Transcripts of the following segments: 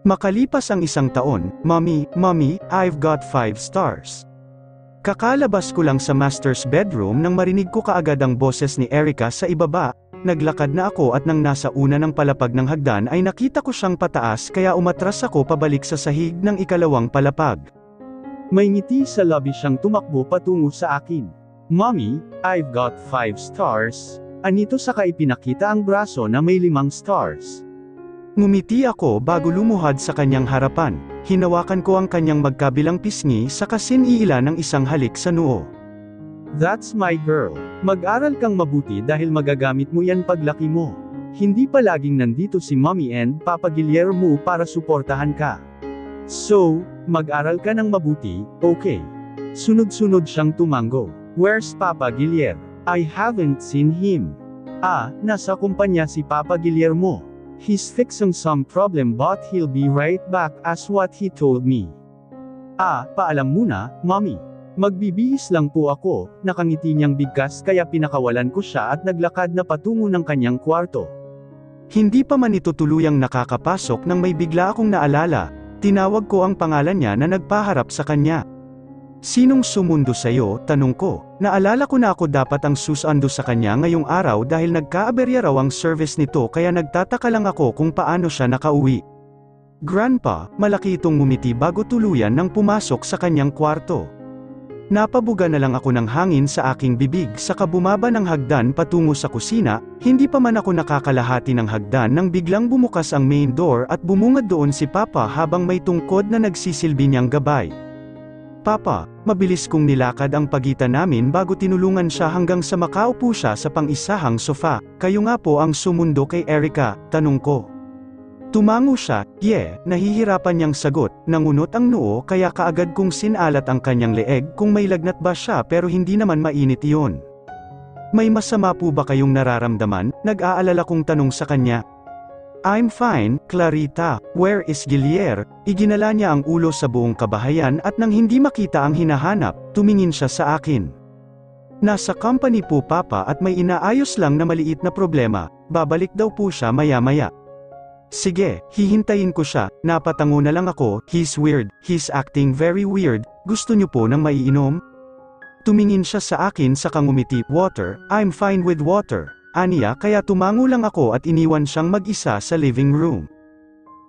Makalipas ang isang taon, Mommy, I've got 5 stars. Kakalabas ko lang sa master's bedroom nang marinig ko kaagad ang boses ni Erica sa ibaba. Naglakad na ako at nang nasa una ng palapag ng hagdan ay nakita ko siyang pataas kaya umatras ako pabalik sa sahig ng ikalawang palapag. May ngiti sa labi siyang tumakbo patungo sa akin. Mommy, I've got 5 stars. Anito saka ipinakita ang braso na may 5 stars. Ngumiti ako bago lumuhad sa kanyang harapan. Hinawakan ko ang kanyang magkabilang pisngi saka siniila ng isang halik sa noo. That's my girl. Mag-aral kang mabuti dahil magagamit mo yan paglaki mo. Hindi palaging nandito si Mommy and Papa Guillermo para suportahan ka. So, mag-aral ka ng mabuti, okay? Sunod-sunod siyang tumango. Where's Papa Guillermo? I haven't seen him. Nasa kumpanya si Papa Guillermo. He's fixing some problem but he'll be right back as what he told me. Paalam muna, Mommy. Magbibihis lang po ako, nakangiti niyang bigkas kaya pinakawalan ko siya at naglakad na patungo ng kanyang kwarto. Hindi pa man ito tuluyang nakakapasok nang may bigla akong naalala, tinawag ko ang pangalan niya na nagpaharap sa kanya. Sinong sumundo sa'yo? Tanong ko. Naalala ko na ako dapat ang susando sa kanya ngayong araw dahil nagkaaberya raw ang service nito kaya nagtataka lang ako kung paano siya nakauwi. Grandpa, malaki itong ngumiti bago tuluyan nang pumasok sa kanyang kwarto. Napabuga na lang ako ng hangin sa aking bibig saka bumaba ng hagdan patungo sa kusina, hindi pa man ako nakakalahati ng hagdan nang biglang bumukas ang main door at bumungad doon si Papa habang may tungkod na nagsisilbi niyang gabay. Papa, mabilis kong nilakad ang pagitan namin bago tinulungan siya hanggang sa makaupo siya sa pang-isahang sofa. Kayo nga po ang sumundo kay Erica, tanong ko. Tumango siya, nahihirapan niyang sagot, nangunot ang noo kaya kaagad kong sinalat ang kanyang leeg kung may lagnat ba siya pero hindi naman mainit iyon. May masama po ba kayong nararamdaman? Nag-aalala kong tanong sa kanya. I'm fine, Clarita. Where is Guillermo? Iginala niya ang ulo sa buong kabahayan at nang hindi makita ang hinahanap, tumingin siya sa akin. Nasa company po Papa at may inaayos lang na maliit na problema, babalik daw po siya maya-maya. Sige, hihintayin ko siya, napatango na lang ako, he's weird, he's acting very weird, gusto niyo po ng maiinom? Tumingin siya sa akin sa ngumiti, water, I'm fine with water, aniya kaya tumango lang ako at iniwan siyang mag-isa sa living room.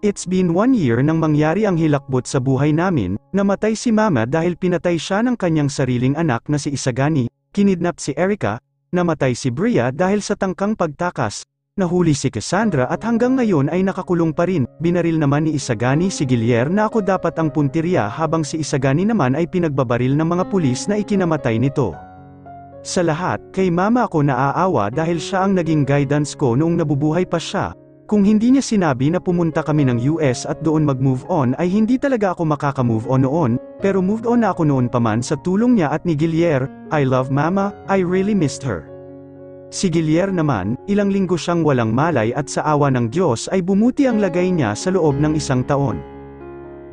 It's been 1 year nang mangyari ang hilakbot sa buhay namin, namatay si Mama dahil pinatay siya ng kanyang sariling anak na si Isagani, kinidnap si Erica, namatay si Bria dahil sa tangkang pagtakas, nahuli si Cassandra at hanggang ngayon ay nakakulong pa rin. Binaril naman ni Isagani si Guillermo na ako dapat ang puntirya habang si Isagani naman ay pinagbabaril ng mga pulis na ikinamatay nito. Sa lahat, kay Mama ako naaawa dahil siya ang naging guidance ko noong nabubuhay pa siya. Kung hindi niya sinabi na pumunta kami ng US at doon mag-move on ay hindi talaga ako makaka-move on noon, pero moved on na ako noon pa man sa tulong niya at ni Guillermo. I love Mama, I really missed her. Si Guillermo naman, ilang linggo siyang walang malay at sa awa ng Diyos ay bumuti ang lagay niya sa loob ng 1 taon.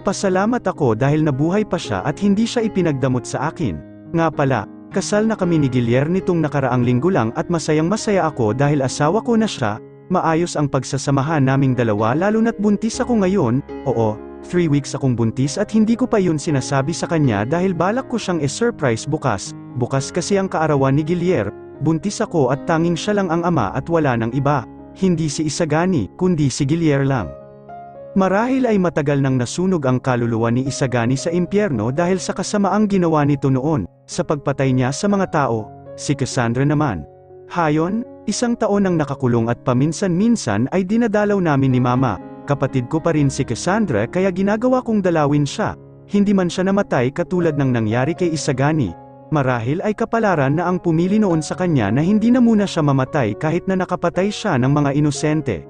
Pasalamat ako dahil nabuhay pa siya at hindi siya ipinagdamot sa akin. Nga pala, kasal na kami ni Guillermo nitong nakaraang linggo lang at masayang-masaya ako dahil asawa ko na siya, maayos ang pagsasamahan naming dalawa lalo na't buntis ako ngayon, 3 weeks akong buntis at hindi ko pa yun sinasabi sa kanya dahil balak ko siyang surprise bukas kasi ang kaarawan ni Guillermo. Buntis ako at tanging siya lang ang ama at wala nang iba, hindi si Isagani, kundi si Guillermo lang. Marahil ay matagal nang nasunog ang kaluluwa ni Isagani sa impyerno dahil sa kasamaang ginawa nito noon, sa pagpatay niya sa mga tao. Si Cassandra naman. Hayon, 1 taon nang nakakulong at paminsan-minsan ay dinadalaw namin ni Mama. Kapatid ko pa rin si Cassandra kaya ginagawa kong dalawin siya. Hindi man siya namatay katulad ng nangyari kay Isagani. Marahil ay kapalaran na ang pumili noon sa kanya na hindi na muna siya mamatay kahit na nakapatay siya ng mga inosente.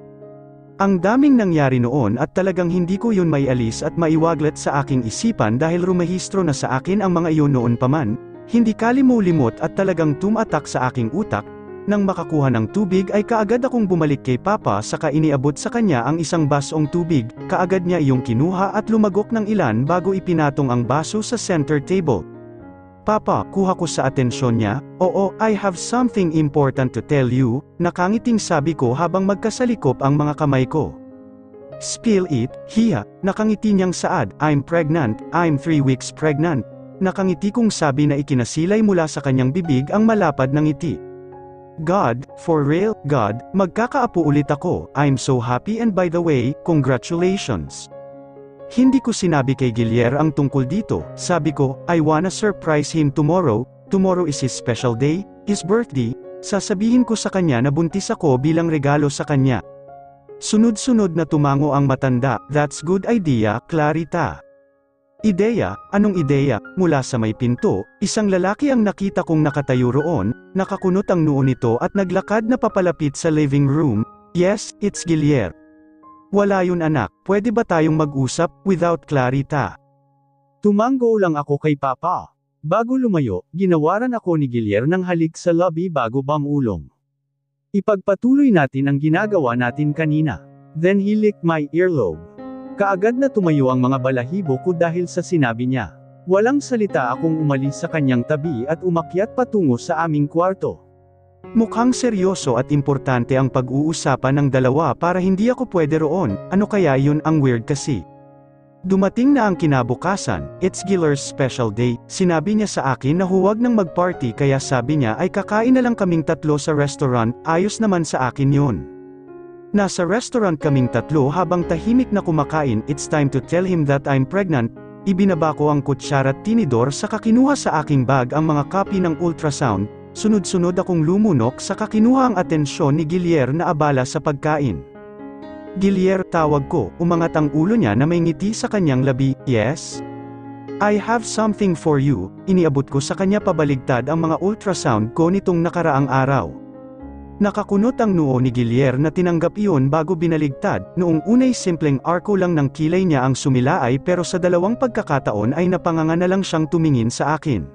Ang daming nangyari noon at talagang hindi ko yun maialis at maiwaglat sa aking isipan dahil rumehistro na sa akin ang mga iyon noon pa man, hindi kalimulimot at talagang tumatak sa aking utak. Nang makakuha ng tubig ay kaagad akong bumalik kay Papa saka iniabot sa kanya ang 1 basong tubig, kaagad niya iyong kinuha at lumagok ng ilan bago ipinatong ang baso sa center table. Papa, kuha ko sa atensyon niya, oo, I have something important to tell you, nakangiting sabi ko habang magkasalikop ang mga kamay ko. Spill it, hiya, nakangiti niyang saad, I'm pregnant, I'm 3 weeks pregnant. Nakangiti kong sabi na ikinasilay mula sa kanyang bibig ang malapad ng ngiti. God, for real, God, magkakaapo ulit ako, I'm so happy and by the way, congratulations. Hindi ko sinabi kay Gilier ang tungkol dito, sabi ko, I wanna surprise him tomorrow is his special day, his birthday, sasabihin ko sa kanya na buntis ako bilang regalo sa kanya. Sunod-sunod na tumango ang matanda, that's good idea, Clarita. Ideya, anong ideya? Mula sa may pinto, isang lalaki ang nakita kong nakatayo roon, nakakunot ang noo nito at naglakad na papalapit sa living room. Yes, it's Gilier. Wala yun anak, pwede ba tayong mag-usap, without Clarita? Tumango lang ako kay Papa. Bago lumayo, ginawaran ako ni Gilier ng halik sa lobby bago bangulong. Ipagpatuloy natin ang ginagawa natin kanina. Then he licked my earlobe. Kaagad na tumayo ang mga balahibo ko dahil sa sinabi niya. Walang salita akong umalis sa kanyang tabi at umakyat patungo sa aming kwarto. Mukhang seryoso at importante ang pag-uusapan ng dalawa para hindi ako pwede roon, ano kaya yun ang weird kasi. Dumating na ang kinabukasan, it's Giller's special day, sinabi niya sa akin na huwag nang mag-party kaya sabi niya ay kakain na lang kaming tatlo sa restaurant, ayos naman sa akin yun. Nasa restaurant kaming tatlo habang tahimik na kumakain, it's time to tell him that I'm pregnant, ibinaba ko ang kutsara at tinidor saka kinuha sa aking bag ang mga copy ng ultrasound, sunod-sunod akong lumunok saka kinuha ang atensyon ni Gilier na abala sa pagkain. Gilier, tawag ko, umangat ang ulo niya na may ngiti sa kanyang labi, yes? I have something for you, iniabot ko sa kanya pabaligtad ang mga ultrasound ko nitong nakaraang araw. Nakakunot ang noo ni Gilier na tinanggap iyon bago binaligtad, noong unay simpleng arko lang ng kilay niya ang sumilaay pero sa dalawang pagkakataon ay napanganga na lang siyang tumingin sa akin.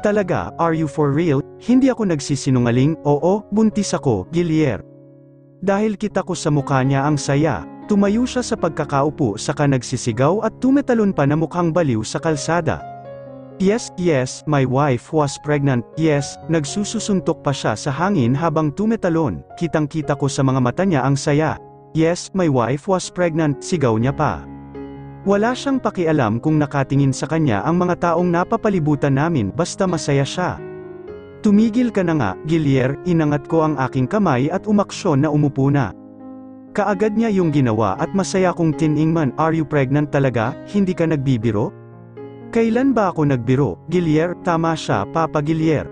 Talaga, are you for real? Hindi ako nagsisinungaling, oo, buntis ako, Gilier. Dahil kita ko sa mukha niya ang saya, tumayo siya sa pagkakaupo saka nagsisigaw at tumetalon pa na mukhang baliw sa kalsada. Yes, my wife was pregnant, yes, nagsususuntok pa siya sa hangin habang tumetalon, kitang-kita ko sa mga mata niya ang saya. Yes, my wife was pregnant, sigaw niya pa. Wala siyang pakialam kung nakatingin sa kanya ang mga taong napapalibutan namin basta masaya siya. Tumigil ka na nga, Gilier, inangat ko ang aking kamay at umaksyon na umupo na. Kaagad niya yung ginawa at masaya kong tiningman, are you pregnant talaga, hindi ka nagbibiro? Kailan ba ako nagbiro, Gilier, tama siya, Papa Gilier.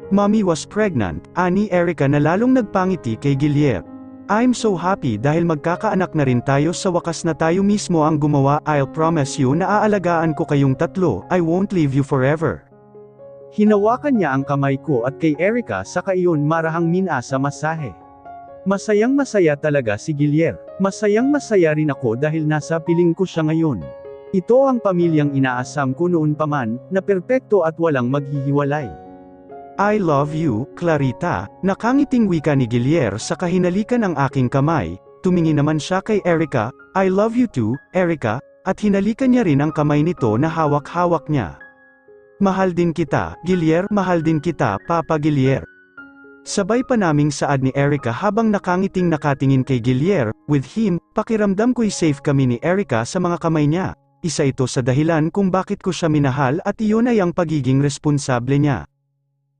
Mommy was pregnant, ani Erica na lalong nagpangiti kay Gilier. I'm so happy dahil magkakaanak na rin tayo sa wakas na tayo mismo ang gumawa, I'll promise you na aalagaan ko kayong tatlo, I won't leave you forever. Hinawakan niya ang kamay ko at kay Erica saka iyon marahang minasa masahe. Masayang masaya talaga si Gilier. Masayang masaya rin ako dahil nasa piling ko siya ngayon. Ito ang pamilyang inaasam ko noon pa man, na perpekto at walang maghihiwalay. I love you, Clarita, nakangiting wika ni Gilier sa kahinalikan ng aking kamay, tumingin naman siya kay Erica, I love you too, Erica, at hinalikan niya rin ang kamay nito na hawak-hawak niya. Mahal din kita, Gilier, mahal din kita, Papa Gilier. Sabay pa naming saad ni Erica habang nakangiting nakatingin kay Gilier, with him, pakiramdam ko'y safe kami ni Erica sa mga kamay niya. Isa ito sa dahilan kung bakit ko siya minahal at iyon ay ang pagiging responsable niya.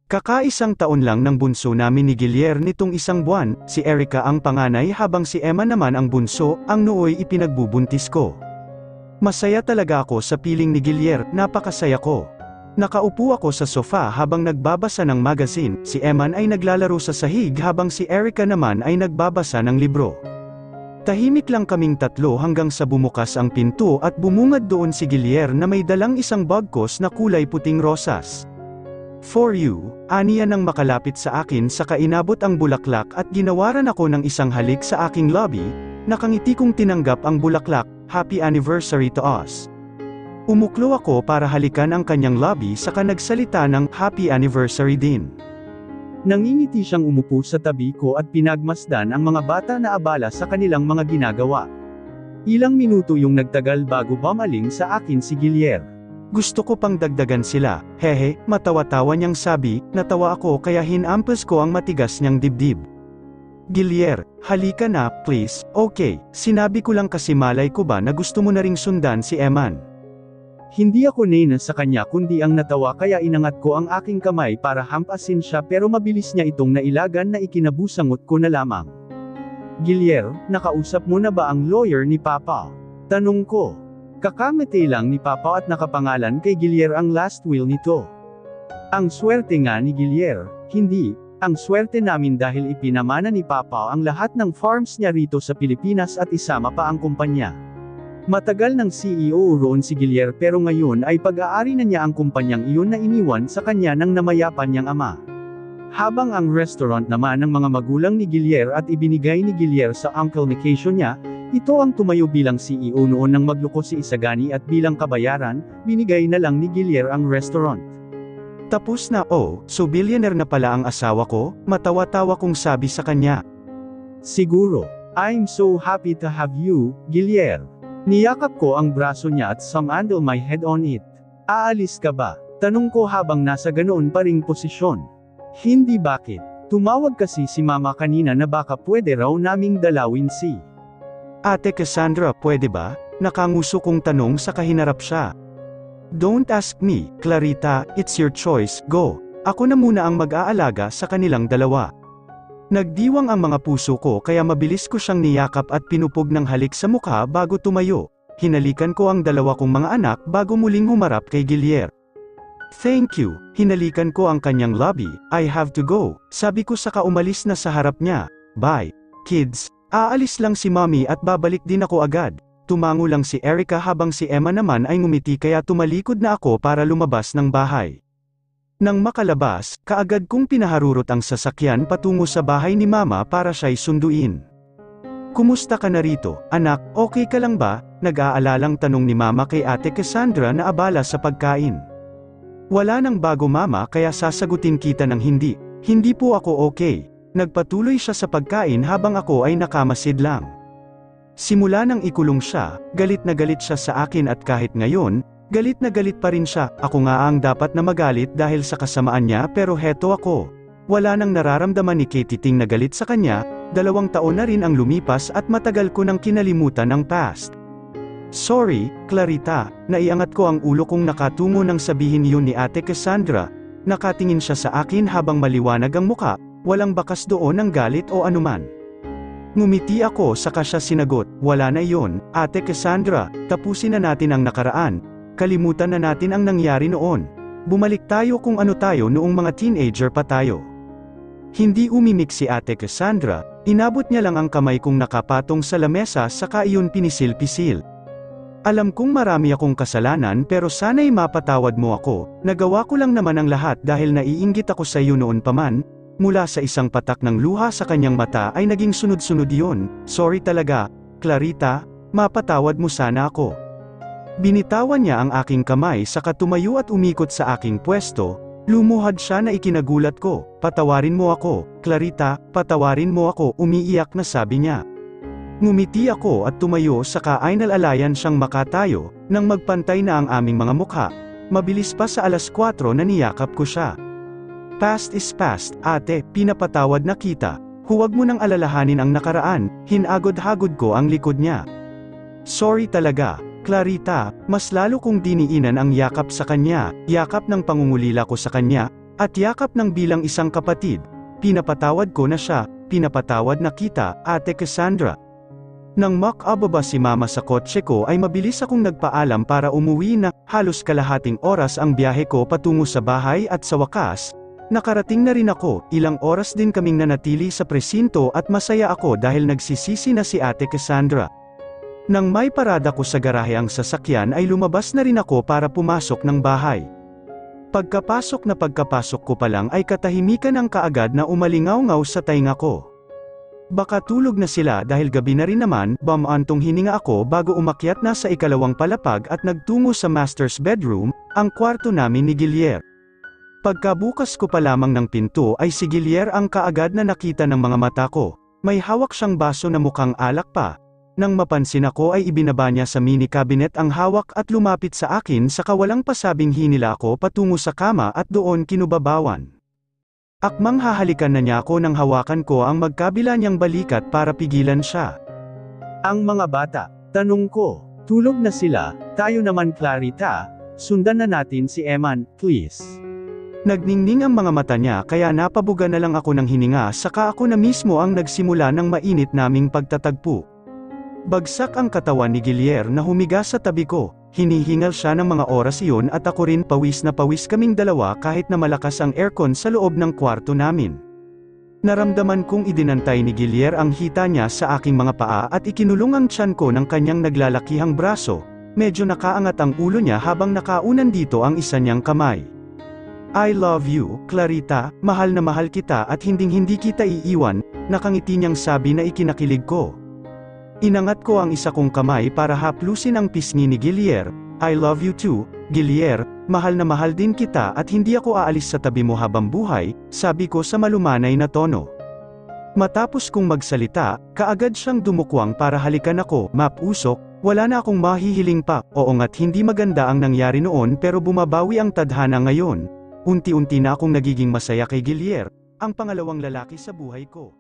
Kakaisang taon lang ng bunso namin ni Gilier nitong isang buwan, si Erica ang panganay habang si Emma naman ang bunso, ang nooy ipinagbubuntis ko. Masaya talaga ako sa piling ni Gilier, napakasaya ko. Nakaupo ako sa sofa habang nagbabasa ng magazine, si Eman ay naglalaro sa sahig habang si Erica naman ay nagbabasa ng libro. Tahimik lang kaming tatlo hanggang sa bumukas ang pinto at bumungad doon si Gilier na may dalang isang bagkos na kulay puting rosas. For you, aniya nang makalapit sa akin saka inabot ang bulaklak at ginawaran ako ng isang halik sa aking lobby, nakangiti kong tinanggap ang bulaklak, happy anniversary to us. Umuklo ako para halikan ang kanyang lobby saka nagsalita ng happy anniversary din. Nangingiti siyang umupo sa tabi ko at pinagmasdan ang mga bata na abala sa kanilang mga ginagawa. Ilang minuto yung nagtagal bago bumaling sa akin si Gilier. Gusto ko pang dagdagan sila, hehe, matawa-tawa niyang sabi, natawa ako kaya hinampes ko ang matigas niyang dibdib. Gilier, halika na, please. Okay, sinabi ko lang kasi malay ko ba na gusto mo na ring sundan si Eman. Hindi ako nena sa kanya kundi ang natawa kaya inangat ko ang aking kamay para hampasin siya pero mabilis niya itong nailagan na ikinabusangot ko na lamang. Gilier, nakausap mo na ba ang lawyer ni Papa? Tanong ko. Kakamete lang ni Papa at nakapangalan kay Gilier ang last will nito. Ang swerte nga ni Gilier, hindi. Ang swerte namin dahil ipinamana ni Papa ang lahat ng farms niya rito sa Pilipinas at isama pa ang kumpanya. Matagal ng CEO roon si Gilier pero ngayon ay pag-aari na niya ang kumpanyang iyon na iniwan sa kanya ng namayapan niyang ama. Habang ang restaurant naman ng mga magulang ni Gilier at ibinigay ni Gilier sa uncle ni Keisho niya, ito ang tumayo bilang CEO noon nang magluko si Isagani at bilang kabayaran, binigay na lang ni Gilier ang restaurant. Tapos na so billionaire na pala ang asawa ko, matawa-tawa kong sabi sa kanya. Siguro, I'm so happy to have you, Gilier. Niyakap ko ang braso niya at sumandal my head on it. Aalis ka ba? Tanong ko habang nasa ganoon pa ring posisyon. Hindi bakit. Tumawag kasi si Mama kanina na baka pwede raw naming dalawin si Ate Cassandra, pwede ba? Nakanguso kong tanong sa kahinarap siya. Don't ask me, Clarita, it's your choice, go. Ako na muna ang mag-aalaga sa kanilang dalawa. Nagdiwang ang mga puso ko kaya mabilis ko siyang niyakap at pinupog ng halik sa mukha bago tumayo. Hinalikan ko ang dalawa kong mga anak bago muling humarap kay Gilier. Thank you, hinalikan ko ang kanyang lobby, I have to go, sabi ko saka umalis na sa harap niya. Bye, kids, aalis lang si mommy at babalik din ako agad. Tumango lang si Erica habang si Emma naman ay ngumiti kaya tumalikod na ako para lumabas ng bahay. Nang makalabas, kaagad kong pinaharurot ang sasakyan patungo sa bahay ni Mama para siya'y sunduin. Kumusta ka na rito, anak, okay ka lang ba? Nag-aalalang tanong ni Mama kay Ate Cassandra na abala sa pagkain. Wala nang bago Mama kaya sasagutin kita ng hindi. Hindi po ako okay. Nagpatuloy siya sa pagkain habang ako ay nakamasid lang. Simula nang ikulong siya, galit na galit siya sa akin at kahit ngayon, galit na galit pa rin siya. Ako nga ang dapat na magalit dahil sa kasamaan niya pero heto ako. Wala nang nararamdaman ni Katie na galit sa kanya, 2 taon na rin ang lumipas at matagal ko nang kinalimutan ang past. Sorry, Clarita, naiangat ko ang ulo kong nakatungo nang sabihin yun ni Ate Cassandra. Nakatingin siya sa akin habang maliwanag ang muka, walang bakas doon ng galit o anuman. Ngumiti ako saka siya sinagot, wala na iyon, Ate Cassandra, tapusin na natin ang nakaraan, kalimutan na natin ang nangyari noon. Bumalik tayo kung ano tayo noong mga teenager pa tayo. Hindi umimik si Ate Cassandra, inabot niya lang ang kamay kong nakapatong sa lamesa saka iyon pinisil-pisil. Alam kong marami akong kasalanan pero sana'y mapatawad mo ako, nagawa ko lang naman ang lahat dahil naiinggit ako sa iyo noon pa man. Mula sa isang patak ng luha sa kanyang mata ay naging sunod-sunod yun, sorry talaga, Clarita, mapatawad mo sana ako. Binitawan niya ang aking kamay saka tumayo at umikot sa aking pwesto, lumuhad siya na ikinagulat ko, patawarin mo ako, Clarita, patawarin mo ako, umiiyak na sabi niya. Ngumiti ako at tumayo saka ay nalalayan siyang makatayo, nang magpantay na ang aming mga mukha, mabilis pa sa 4:00 na niyakap ko siya. Past is past, ate, pinapatawad na kita. Huwag mo nang alalahanin ang nakaraan, hinagod-hagod ko ang likod niya. Sorry talaga, Clarita, mas lalo kong diniinan ang yakap sa kanya, yakap ng pangungulila ko sa kanya, at yakap ng bilang isang kapatid. Pinapatawad ko na siya, pinapatawad na kita, Ate Cassandra. Nang makababa si Mama sa kotse ko ay mabilis akong nagpaalam para umuwi na, halos kalahating oras ang biyahe ko patungo sa bahay at sa wakas, nakarating na rin ako, ilang oras din kaming nanatili sa presinto at masaya ako dahil nagsisisi na si Ate Cassandra. Nang may parada ko sa garahe ang sasakyan ay lumabas na rin ako para pumasok ng bahay. Pagkapasok ko pa lang ay katahimikan ang kaagad na umalingaw-ngaw sa tainga ko. Baka tulog na sila dahil gabi na rin naman, bamantong hininga ako bago umakyat na sa ikalawang palapag at nagtungo sa master's bedroom, ang kwarto namin ni Gilier. Pagkabukas ko pa lamang ng pinto ay si Gilier ang kaagad na nakita ng mga mata ko. May hawak siyang baso na mukhang alak pa. Nang mapansin ako ay ibinaba niya sa mini cabinet ang hawak at lumapit sa akin sa kawalang pasabing hinila ako patungo sa kama at doon kinubabawan. Akmang hahalikan na niya ako nang hawakan ko ang magkabila niyang balikat para pigilan siya. Ang mga bata, tanong ko, tulog na sila, tayo naman Clarita, sundan na natin si Eman, please. Nagningning ang mga mata niya kaya napabuga na lang ako ng hininga saka ako na mismo ang nagsimula ng mainit naming pagtatagpo. Bagsak ang katawan ni Guillier na humiga sa tabi ko, hinihingal siya ng mga oras iyon at ako rin pawis na pawis kaming dalawa kahit na malakas ang aircon sa loob ng kwarto namin. Naramdaman kong idinantay ni Guillier ang hita niya sa aking mga paa at ikinulong ang tiyan ko ng kanyang naglalakihang braso, medyo nakaangat ang ulo niya habang nakaunan dito ang isa niyang kamay. I love you, Clarita, mahal na mahal kita at hinding-hindi kita iiwan, nakangiti niyang sabi na ikinakilig ko. Inangat ko ang isa kong kamay para haplusin ang pisngi ni Guillier. I love you too, Guillier, mahal na mahal din kita at hindi ako aalis sa tabi mo habang buhay, sabi ko sa malumanay na tono. Matapos kong magsalita, kaagad siyang dumukwang para halikan ako, mapusok, wala na akong mahihiling pa, oo nga't hindi maganda ang nangyari noon pero bumabawi ang tadhana ngayon. Unti-unti na akong nagiging masaya kay Guillier, ang pangalawang lalaki sa buhay ko,